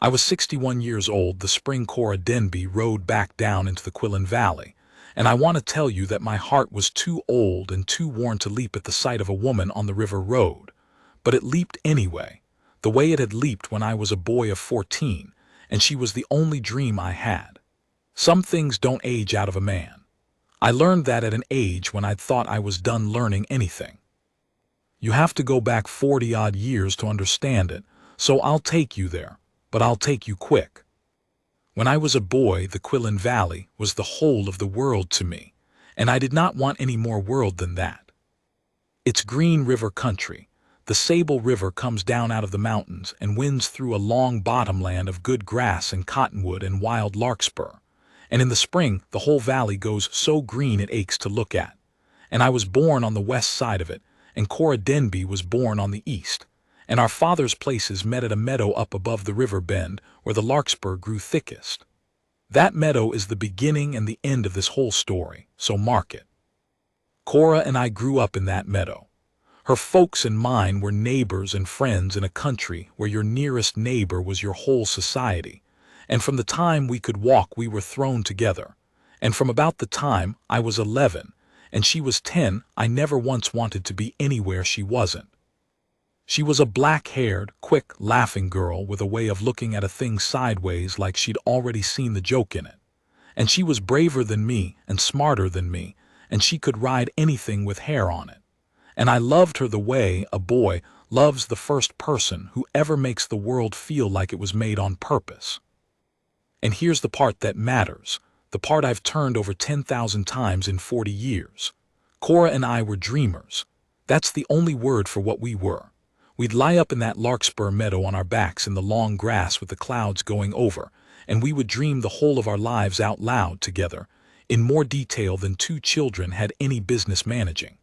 I was 61 years old the spring Cora Denby rode back down into the Quillen Valley, and I want to tell you that my heart was too old and too worn to leap at the sight of a woman on the river road. But it leaped anyway, the way it had leaped when I was a boy of 14, and she was the only dream I had. Some things don't age out of a man. I learned that at an age when I'd thought I was done learning anything. You have to go back 40-odd years to understand it, so I'll take you there, but I'll take you quick. When I was a boy, the Quillen Valley was the whole of the world to me, and I did not want any more world than that. It's green river country. The Sable River comes down out of the mountains and winds through a long bottomland of good grass and cottonwood and wild larkspur. And in the spring, the whole valley goes so green it aches to look at. And I was born on the west side of it, and Cora Denby was born on the east. And our father's places met at a meadow up above the river bend where the larkspur grew thickest. That meadow is the beginning and the end of this whole story, so mark it. Cora and I grew up in that meadow. Her folks and mine were neighbors and friends in a country where your nearest neighbor was your whole society. And from the time we could walk we were thrown together. And from about the time I was 11 and she was 10, I never once wanted to be anywhere she wasn't. She was a black-haired, quick, laughing girl with a way of looking at a thing sideways like she'd already seen the joke in it. And she was braver than me and smarter than me, and she could ride anything with hair on it. And I loved her the way a boy loves the first person who ever makes the world feel like it was made on purpose. And here's the part that matters, the part I've turned over 10,000 times in 40 years. Cora and I were dreamers. That's the only word for what we were. We'd lie up in that larkspur meadow on our backs in the long grass with the clouds going over, and we would dream the whole of our lives out loud together, in more detail than two children had any business managing.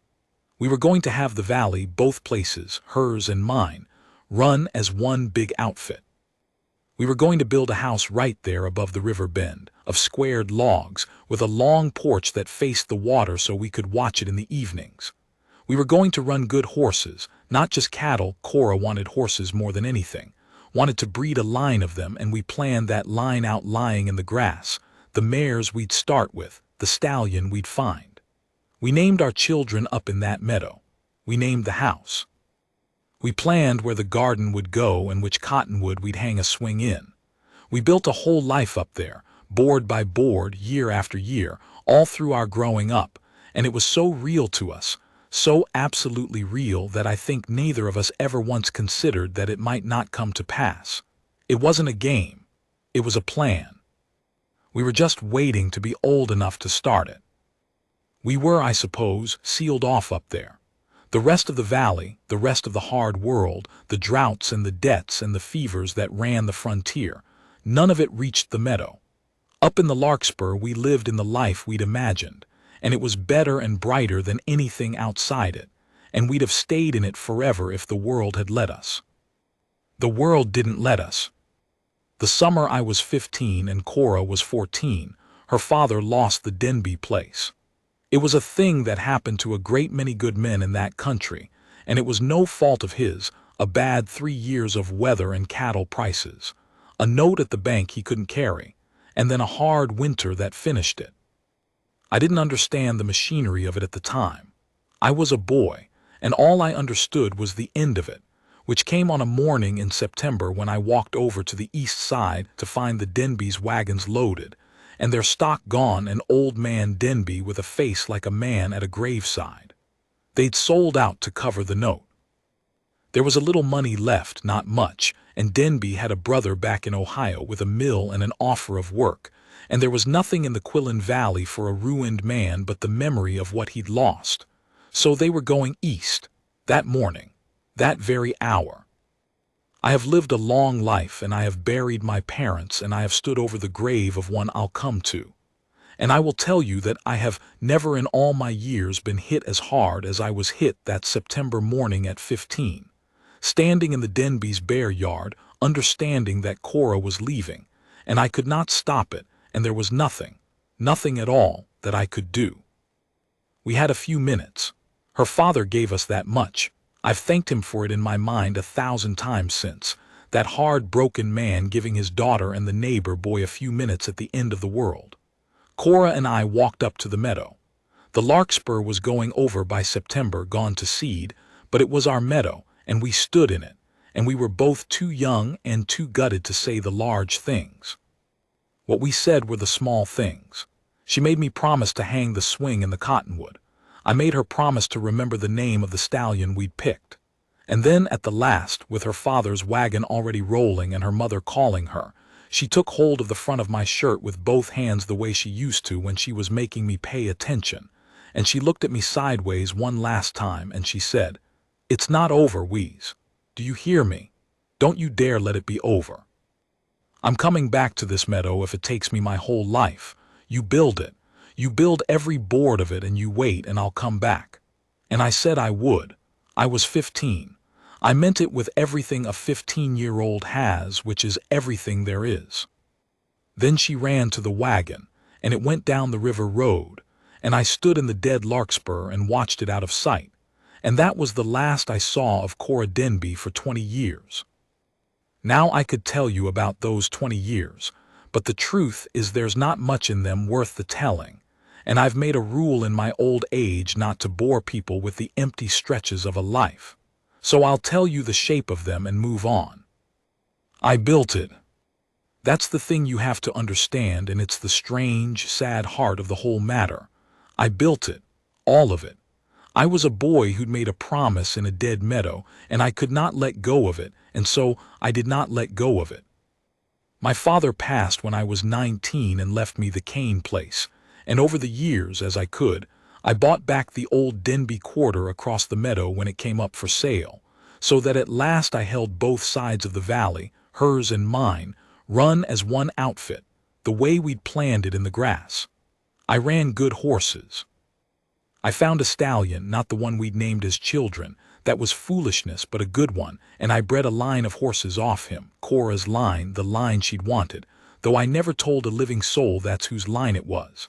We were going to have the valley, both places, hers and mine, run as one big outfit. We were going to build a house right there above the river bend, of squared logs, with a long porch that faced the water so we could watch it in the evenings. We were going to run good horses, not just cattle. Cora wanted horses more than anything, wanted to breed a line of them, and we planned that line out lying in the grass, the mares we'd start with, the stallion we'd find. We named our children up in that meadow. We named the house. We planned where the garden would go and which cottonwood we'd hang a swing in. We built a whole life up there, board by board, year after year, all through our growing up, and it was so real to us, so absolutely real that I think neither of us ever once considered that it might not come to pass. It wasn't a game. It was a plan. We were just waiting to be old enough to start it. We were, I suppose, sealed off up there. The rest of the valley, the rest of the hard world, the droughts and the debts and the fevers that ran the frontier, none of it reached the meadow. Up in the larkspur we lived in the life we'd imagined, and it was better and brighter than anything outside it, and we'd have stayed in it forever if the world had let us. The world didn't let us. The summer I was 15 and Cora was 14, her father lost the Denby place. It was a thing that happened to a great many good men in that country, and it was no fault of his, a bad 3 years of weather and cattle prices, a note at the bank he couldn't carry, and then a hard winter that finished it. I didn't understand the machinery of it at the time. I was a boy, and all I understood was the end of it, which came on a morning in September when I walked over to the east side to find the Denby's wagons loaded, and their stock gone, and old man Denby with a face like a man at a graveside. They'd sold out to cover the note. There was a little money left, not much, and Denby had a brother back in Ohio with a mill and an offer of work, and there was nothing in the Quillen Valley for a ruined man but the memory of what he'd lost. So they were going east, that morning, that very hour. I have lived a long life, and I have buried my parents, and I have stood over the grave of one I'll come to. And I will tell you that I have never in all my years been hit as hard as I was hit that September morning at 15, standing in the Denby's bare yard, understanding that Cora was leaving, and I could not stop it, and there was nothing, nothing at all, that I could do. We had a few minutes. Her father gave us that much. I've thanked him for it in my mind 1,000 times since. that hard, broken man giving his daughter and the neighbor boy a few minutes at the end of the world. Cora and I walked up to the meadow. The larkspur was going over by September, gone to seed, but it was our meadow, and we stood in it, and we were both too young and too gutted to say the large things. What we said were the small things. She made me promise to hang the swing in the cottonwood. I made her promise to remember the name of the stallion we'd picked. And then, at the last, with her father's wagon already rolling and her mother calling her, she took hold of the front of my shirt with both hands the way she used to when she was making me pay attention, and she looked at me sideways one last time and she said, "It's not over, Wheeze. Do you hear me? Don't you dare let it be over. I'm coming back to this meadow if it takes me my whole life. You build it. You build every board of it and you wait and I'll come back." And I said I would. I was 15. I meant it with everything a 15-year-old has, which is everything there is. Then she ran to the wagon, and it went down the river road, and I stood in the dead larkspur and watched it out of sight, and that was the last I saw of Cora Denby for 20 years. Now I could tell you about those 20 years, but the truth is there's not much in them worth the telling, and I've made a rule in my old age not to bore people with the empty stretches of a life. So I'll tell you the shape of them and move on. I built it. That's the thing you have to understand, and it's the strange, sad heart of the whole matter. I built it. All of it. I was a boy who'd made a promise in a dead meadow, and I could not let go of it, and so I did not let go of it. My father passed when I was 19 and left me the Kane place, and over the years, as I could, I bought back the old Denby quarter across the meadow when it came up for sale, so that at last I held both sides of the valley, hers and mine, run as one outfit, the way we'd planned it in the grass. I ran good horses. I found a stallion, not the one we'd named as children. That was foolishness, but a good one, and I bred a line of horses off him, Cora's line, the line she'd wanted, though I never told a living soul that's whose line it was.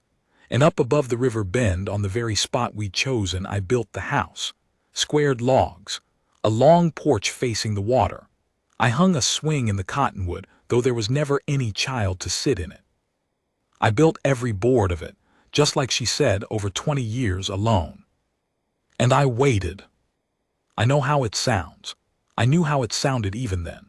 And up above the river bend, on the very spot we'd chosen, I built the house. Squared logs. A long porch facing the water. I hung a swing in the cottonwood, though there was never any child to sit in it. I built every board of it, just like she said, over 20 years alone. And I waited. I know how it sounds. I knew how it sounded even then.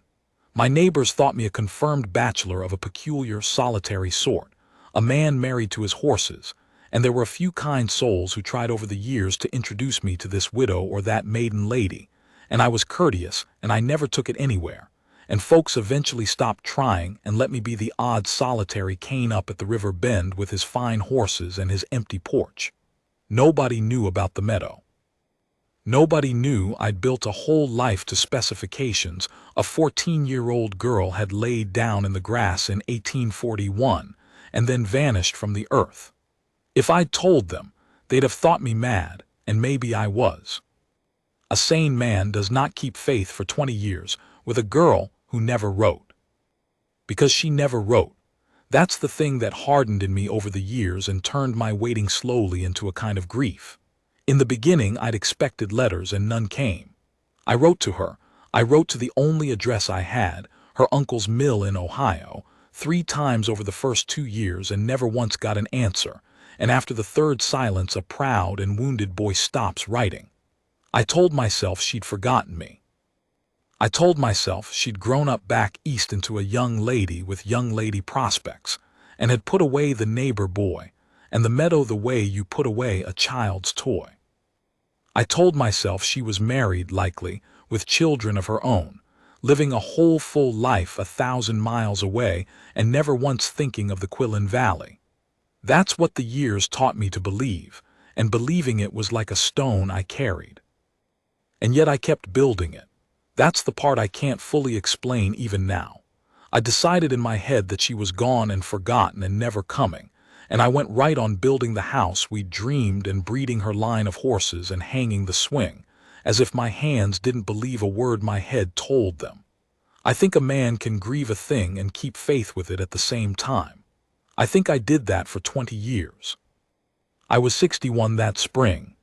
My neighbors thought me a confirmed bachelor of a peculiar, solitary sort, a man married to his horses, and there were a few kind souls who tried over the years to introduce me to this widow or that maiden lady, and I was courteous, and I never took it anywhere, and folks eventually stopped trying and let me be the odd solitary Kane up at the river bend with his fine horses and his empty porch. Nobody knew about the meadow. Nobody knew I'd built a whole life to specifications a 14-year-old girl had laid down in the grass in 1841, and then vanished from the earth. If I'd told them, they'd have thought me mad, and maybe I was. A sane man does not keep faith for 20 years with a girl who never wrote. Because she never wrote. That's the thing that hardened in me over the years and turned my waiting slowly into a kind of grief. In the beginning, I'd expected letters and none came. I wrote to her. I wrote to the only address I had, her uncle's mill in Ohio, 3 times over the first 2 years and never once got an answer, and after the third silence a proud and wounded boy stops writing. I told myself she'd forgotten me. I told myself she'd grown up back east into a young lady with young lady prospects, and had put away the neighbor boy, and the meadow the way you put away a child's toy. I told myself she was married, likely, with children of her own, living a whole full life 1,000 miles away and never once thinking of the Quillen Valley. That's what the years taught me to believe, and believing it was like a stone I carried. And yet I kept building it. That's the part I can't fully explain even now. I decided in my head that she was gone and forgotten and never coming, and I went right on building the house we dreamed and breeding her line of horses and hanging the swing, as if my hands didn't believe a word my head told them. I think a man can grieve a thing and keep faith with it at the same time. I think I did that for 20 years. I was 61 that spring.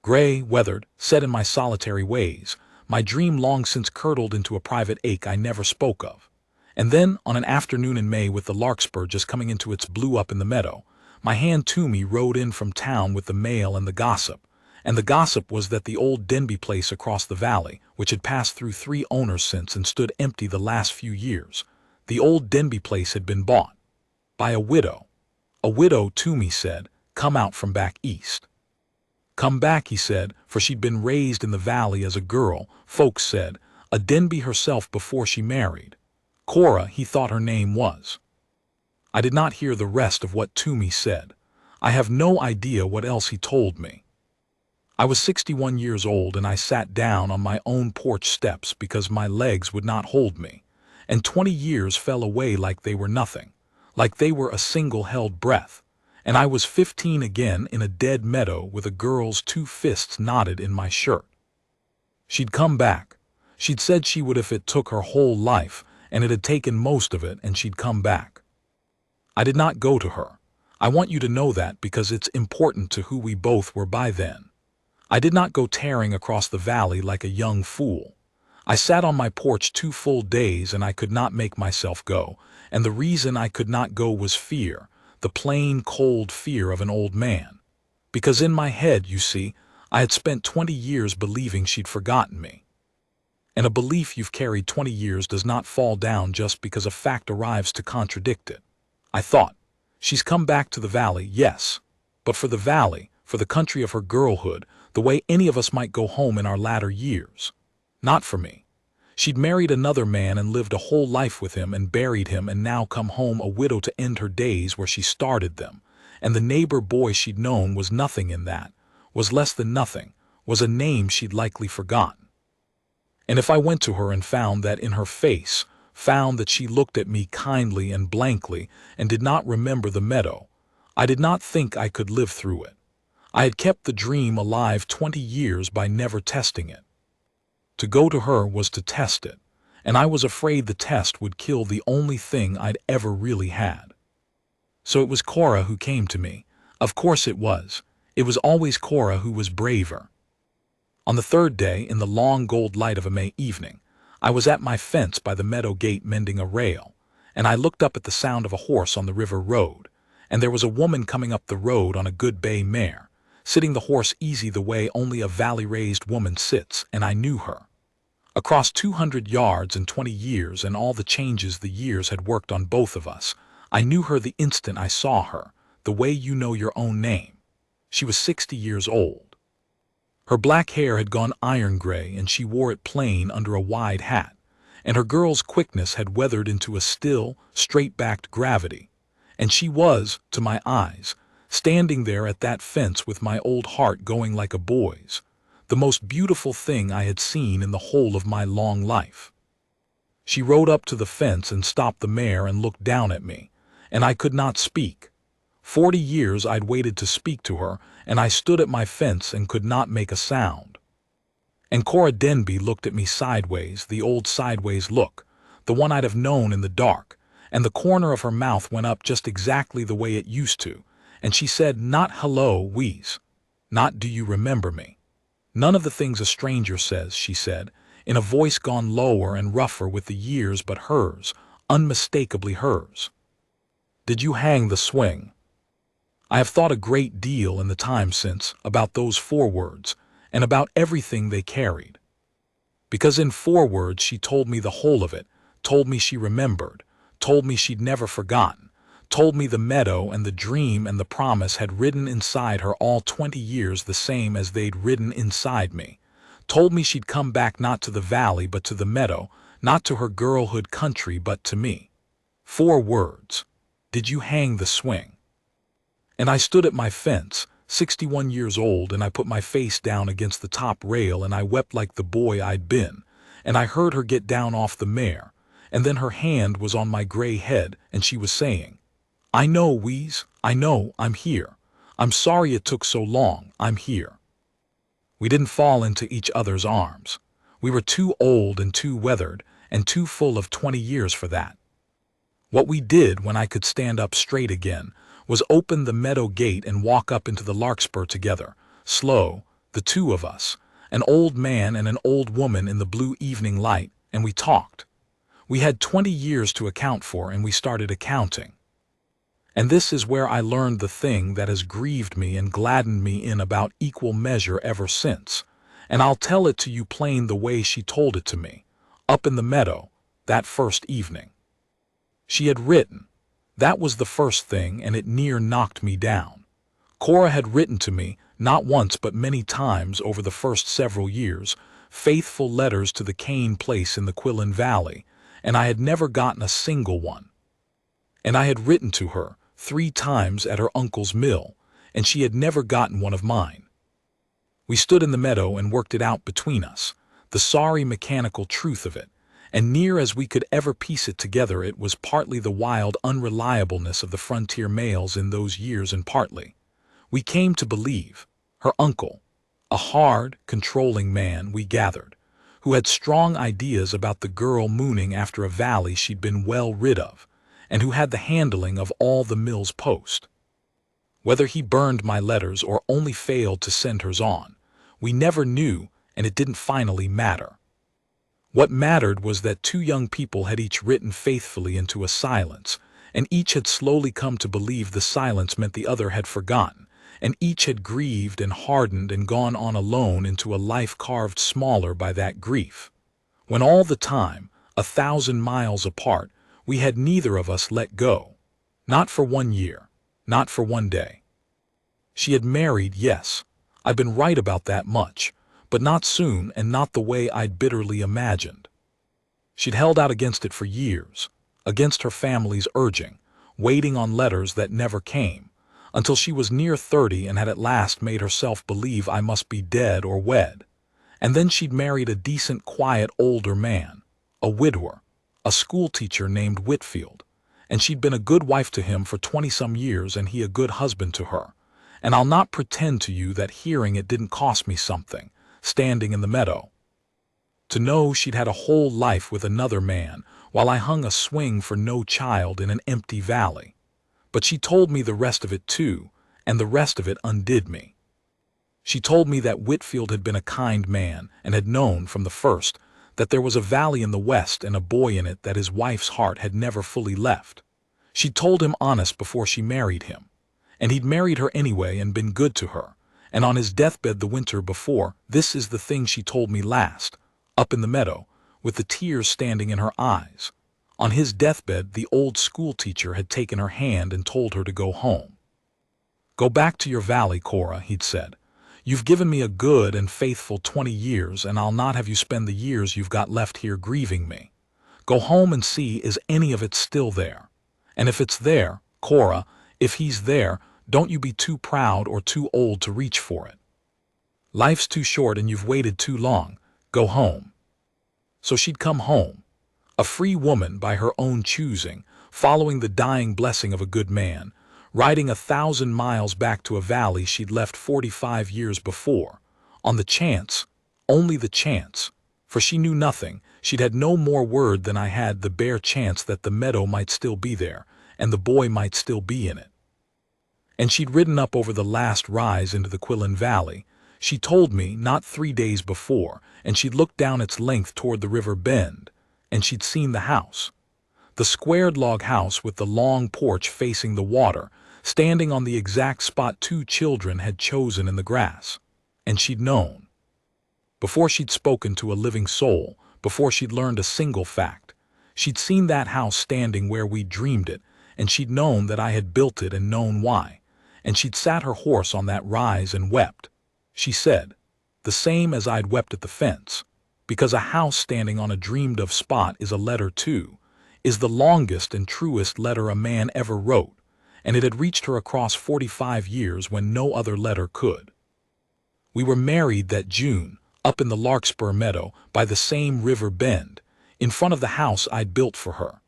Gray, weathered, set in my solitary ways, My dream long since curdled into a private ache I never spoke of. And then, on an afternoon in May with the larkspur just coming into its blue up in the meadow, my hand Toomey rode in from town with the mail and the gossip. And the gossip was that the old Denby place across the valley, which had passed through 3 owners since and stood empty the last few years, the old Denby place had been bought by a widow. A widow, Toomey said, come out from back east. Come back, he said, for she'd been raised in the valley as a girl, folks said, a Denby herself before she married. Cora, he thought her name was. I did not hear the rest of what Toomey said. I have no idea what else he told me. I was 61 years old and I sat down on my own porch steps because my legs would not hold me, and 20 years fell away like they were nothing, like they were a single held breath. And I was 15 again in a dead meadow with a girl's 2 fists knotted in my shirt. She'd come back. She'd said she would if it took her whole life, and it had taken most of it, and she'd come back. I did not go to her. I want you to know that because it's important to who we both were by then. I did not go tearing across the valley like a young fool. I sat on my porch 2 full days and I could not make myself go, and the reason I could not go was fear. The plain, cold fear of an old man. Because in my head, you see, I had spent 20 years believing she'd forgotten me. And a belief you've carried 20 years does not fall down just because a fact arrives to contradict it. I thought, she's come back to the valley, yes, but for the valley, for the country of her girlhood, the way any of us might go home in our latter years. Not for me. She'd married another man and lived a whole life with him and buried him and now come home a widow to end her days where she started them. And the neighbor boy she'd known was nothing in that, was less than nothing, was a name she'd likely forgotten. And if I went to her and found that in her face, found that she looked at me kindly and blankly and did not remember the meadow, I did not think I could live through it. I had kept the dream alive 20 years by never testing it. To go to her was to test it, and I was afraid the test would kill the only thing I'd ever really had. So it was Cora who came to me. Of course it was. It was always Cora who was braver. On the 3rd day, in the long gold light of a May evening, I was at my fence by the meadow gate mending a rail, and I looked up at the sound of a horse on the river road, and there was a woman coming up the road on a good bay mare, sitting the horse easy the way only a valley-raised woman sits, and I knew her. Across 200 yards in 20 years and all the changes the years had worked on both of us, I knew her the instant I saw her, the way you know your own name. She was 60 years old. Her black hair had gone iron gray and she wore it plain under a wide hat, and her girl's quickness had weathered into a still, straight-backed gravity. And she was, to my eyes, standing there at that fence with my old heart going like a boy's, the most beautiful thing I had seen in the whole of my long life. She rode up to the fence and stopped the mare and looked down at me, and I could not speak. 40 years I'd waited to speak to her, and I stood at my fence and could not make a sound. And Cora Denby looked at me sideways, the old sideways look, the one I'd have known in the dark, and the corner of her mouth went up just exactly the way it used to, and she said, not hello, Wheeze, not do you remember me. None of the things a stranger says, she said, in a voice gone lower and rougher with the years, but hers, unmistakably hers. Did you hang the swing? I have thought a great deal in the time since about those 4 words, and about everything they carried. Because in 4 words she told me the whole of it, told me she remembered, told me she'd never forgotten, told me the meadow and the dream and the promise had ridden inside her all 20 years the same as they'd ridden inside me, told me she'd come back not to the valley but to the meadow, not to her girlhood country but to me. 4 words. Did you hang the swing? And I stood at my fence, 61 years old, and I put my face down against the top rail and I wept like the boy I'd been, and I heard her get down off the mare, and then her hand was on my gray head and she was saying, I know, Wheeze, I know, I'm here. I'm sorry it took so long, I'm here. We didn't fall into each other's arms. We were too old and too weathered and too full of 20 years for that. What we did when I could stand up straight again was open the meadow gate and walk up into the larkspur together, slow, the 2 of us, an old man and an old woman in the blue evening light, and we talked. We had 20 years to account for, and we started accounting. And this is where I learned the thing that has grieved me and gladdened me in about equal measure ever since. And I'll tell it to you plain the way she told it to me, up in the meadow, that first evening. She had written. That was the first thing, and it near knocked me down. Cora had written to me, not once but many times over the first several years, faithful letters to the Kane place in the Quillen Valley, and I had never gotten a single one. And I had written to her 3 times at her uncle's mill, and she had never gotten one of mine. We stood in the meadow and worked it out between us, the sorry mechanical truth of it, and near as we could ever piece it together, it was partly the wild unreliableness of the frontier males in those years, and partly we came to believe her uncle, a hard, controlling man, we gathered, who had strong ideas about the girl mooning after a valley she'd been well rid of, and who had the handling of all the mill's post. Whether he burned my letters or only failed to send hers on, we never knew, and it didn't finally matter. What mattered was that 2 young people had each written faithfully into a silence, and each had slowly come to believe the silence meant the other had forgotten, and each had grieved and hardened and gone on alone into a life carved smaller by that grief. When all the time, 1,000 miles apart, we had neither of us let go. Not for 1 year, not for 1 day. She had married, yes, I'd been right about that much, but not soon and not the way I'd bitterly imagined. She'd held out against it for years, against her family's urging, waiting on letters that never came, until she was near 30 and had at last made herself believe I must be dead or wed. And then she'd married a decent, quiet, older man, a widower, a schoolteacher named Whitfield, and she'd been a good wife to him for 20-some years, and he a good husband to her. And I'll not pretend to you that hearing it didn't cost me something, standing in the meadow. To know she'd had a whole life with another man, while I hung a swing for no child in an empty valley. But she told me the rest of it too, and the rest of it undid me. She told me that Whitfield had been a kind man, and had known from the first that there was a valley in the west and a boy in it that his wife's heart had never fully left. She'd told him honest before she married him, and he'd married her anyway and been good to her, and on his deathbed the winter before, this is the thing she told me last, up in the meadow, with the tears standing in her eyes. On his deathbed, the old schoolteacher had taken her hand and told her to go home. "Go back to your valley, Cora," he'd said. "You've given me a good and faithful 20 years, and I'll not have you spend the years you've got left here grieving me. Go home and see is any of it still there. And if it's there, Cora, if he's there, don't you be too proud or too old to reach for it. Life's too short and you've waited too long. Go home." So she'd come home, a free woman by her own choosing, following the dying blessing of a good man, riding 1,000 miles back to a valley she'd left 45 years before, on the chance, only the chance, for she knew nothing, she'd had no more word than I had, the bare chance that the meadow might still be there, and the boy might still be in it. And she'd ridden up over the last rise into the Quillen Valley, she told me, not 3 days before, and she'd looked down its length toward the river bend, and she'd seen the house. The squared log house with the long porch facing the water, standing on the exact spot 2 children had chosen in the grass. And she'd known. Before she'd spoken to a living soul, before she'd learned a single fact, she'd seen that house standing where we'd dreamed it, and she'd known that I had built it and known why. And she'd sat her horse on that rise and wept. She said, the same as I'd wept at the fence, because a house standing on a dreamed-of spot is a letter too, is the longest and truest letter a man ever wrote, and it had reached her across 45 years when no other letter could. We were married that June, up in the Larkspur meadow, by the same river bend, in front of the house I'd built for her.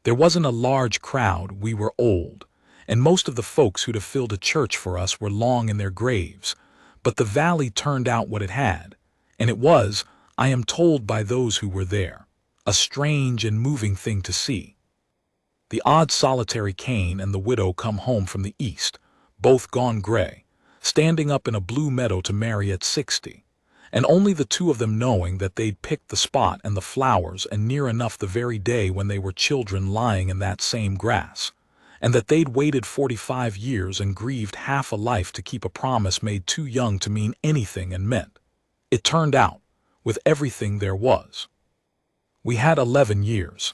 There wasn't a large crowd, we were old, and most of the folks who'd have filled a church for us were long in their graves, but the valley turned out what it had, and it was, I am told by those who were there, a strange and moving thing to see. The odd solitary Kane and the widow come home from the east, both gone gray, standing up in a blue meadow to marry at 60, and only the two of them knowing that they'd picked the spot and the flowers and near enough the very day when they were children lying in that same grass, and that they'd waited 45 years and grieved half a life to keep a promise made too young to mean anything and meant. It turned out, with everything there was. We had 11 years.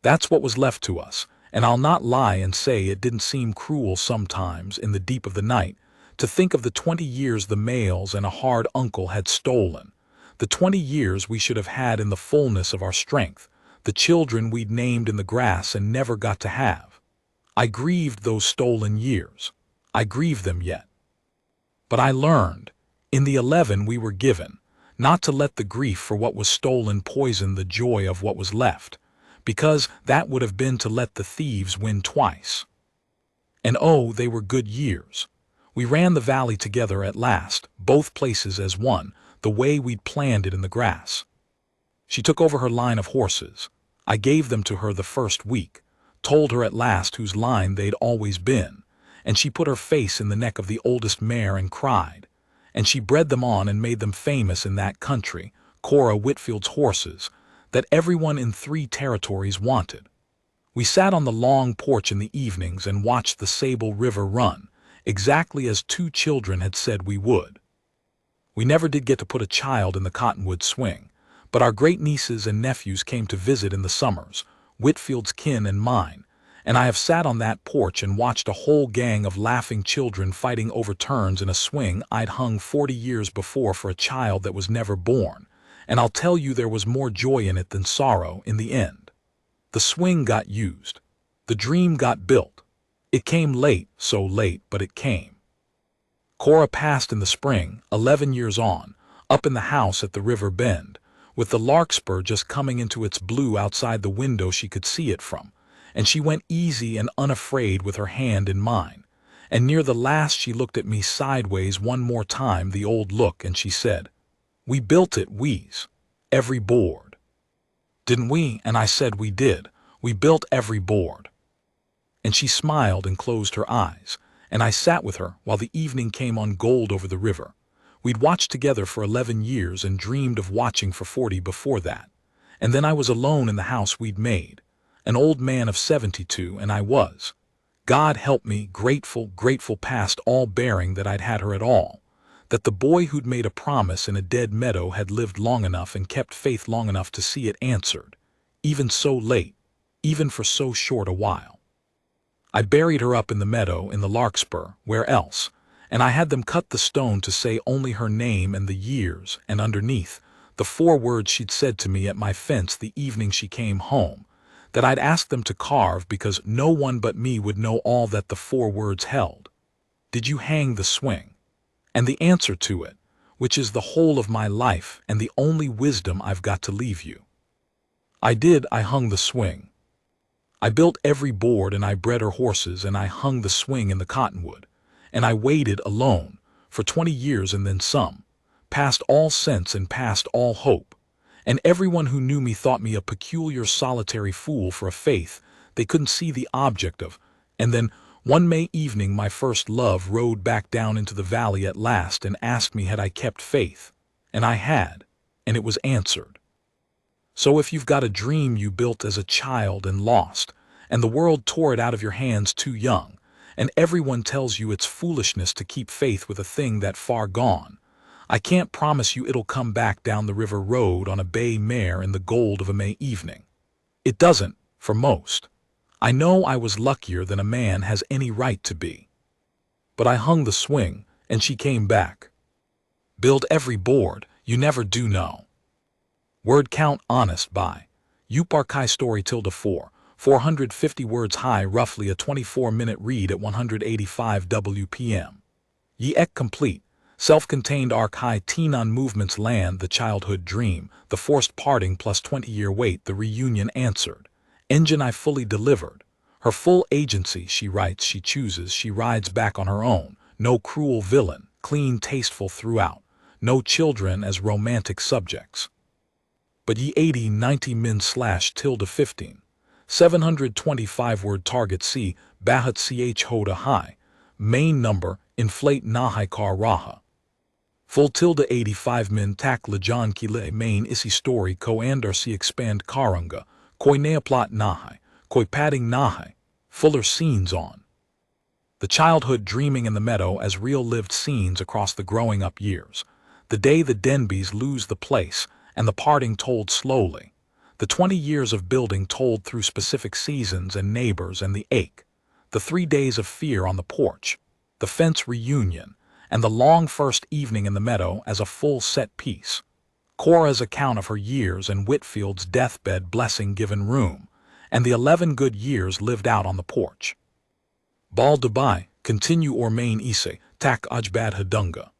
That's what was left to us, and I'll not lie and say it didn't seem cruel sometimes in the deep of the night to think of the 20 years the males and a hard uncle had stolen, the 20 years we should have had in the fullness of our strength, the children we'd named in the grass and never got to have. I grieved those stolen years. I grieve them yet. But I learned, in the 11 we were given, not to let the grief for what was stolen poison the joy of what was left, because that would have been to let the thieves win twice. And oh, they were good years. We ran the valley together at last, both places as one, the way we'd planned it in the grass. She took over her line of horses. I gave them to her the first week, told her at last whose line they'd always been, and she put her face in the neck of the oldest mare and cried, and she bred them on and made them famous in that country, Cora Whitfield's horses, that everyone in 3 territories wanted. We sat on the long porch in the evenings and watched the Sable River run, exactly as 2 children had said we would. We never did get to put a child in the cottonwood swing, but our great-nieces and nephews came to visit in the summers, Whitfield's kin and mine, and I have sat on that porch and watched a whole gang of laughing children fighting over turns in a swing I'd hung 40 years before for a child that was never born, and I'll tell you there was more joy in it than sorrow in the end. The swing got used. The dream got built. It came late, so late, but it came. Cora passed in the spring, 11 years on, up in the house at the river bend, with the larkspur just coming into its blue outside the window she could see it from, and she went easy and unafraid with her hand in mine, and near the last she looked at me sideways one more time, the old look, and she said, "We built it, we's, every board." "Didn't we?" And I said we did. We built every board. And she smiled and closed her eyes, and I sat with her while the evening came on gold over the river. We'd watched together for 11 years and dreamed of watching for 40 before that, and then I was alone in the house we'd made, an old man of 72, and I was, God help me, grateful, grateful past all bearing that I'd had her at all, that the boy who'd made a promise in a dead meadow had lived long enough and kept faith long enough to see it answered, even so late, even for so short a while. I buried her up in the meadow in the larkspur, where else, and I had them cut the stone to say only her name and the years, and underneath, the 4 words she'd said to me at my fence the evening she came home, that I'd asked them to carve because no one but me would know all that the 4 words held. Did you hang the swing? And the answer to it, which is the whole of my life and the only wisdom I've got to leave you. I did. I hung the swing. I built every board and I bred her horses and I hung the swing in the cottonwood, and I waited alone for 20 years and then some, past all sense and past all hope, and everyone who knew me thought me a peculiar solitary fool for a faith they couldn't see the object of, and then one May evening my first love rode back down into the valley at last and asked me had I kept faith, and I had, and it was answered. So if you've got a dream you built as a child and lost, and the world tore it out of your hands too young, and everyone tells you it's foolishness to keep faith with a thing that far gone, I can't promise you it'll come back down the river road on a bay mare in the gold of a May evening. It doesn't, for most. I know I was luckier than a man has any right to be. But I hung the swing, and she came back. Build every board, you never do know. Word count honest by. Uparkai story ~4, 450 words high, roughly a 24-minute read at 185 WPM. Ye ek complete, self-contained arc high teen on movements land, the childhood dream, the forced parting plus 20-year wait, the reunion answered. Engine I fully delivered. Her full agency, she writes, she chooses, she rides back on her own. No cruel villain, clean, tasteful throughout. No children as romantic subjects. But ye 80-90 min /15. 725-word target C, Bahat Ch Hoda High. Main number, inflate Nahai Kar Raha. Full tilde 85 min tak lejan kile main isi story ko andar si expand karunga, koi neaplot nahi, koi padding nahi, fuller scenes on. The childhood dreaming in the meadow as real lived scenes across the growing up years. The day the Denbys lose the place, and the parting told slowly. The 20 years of building told through specific seasons and neighbors and the ache. The 3 days of fear on the porch, the fence reunion, and the long first evening in the meadow as a full set piece. Cora's account of her years and Whitfield's deathbed blessing given room, and the 11 good years lived out on the porch. Bal Dubai, continue or main ise, tak ajbad hadunga.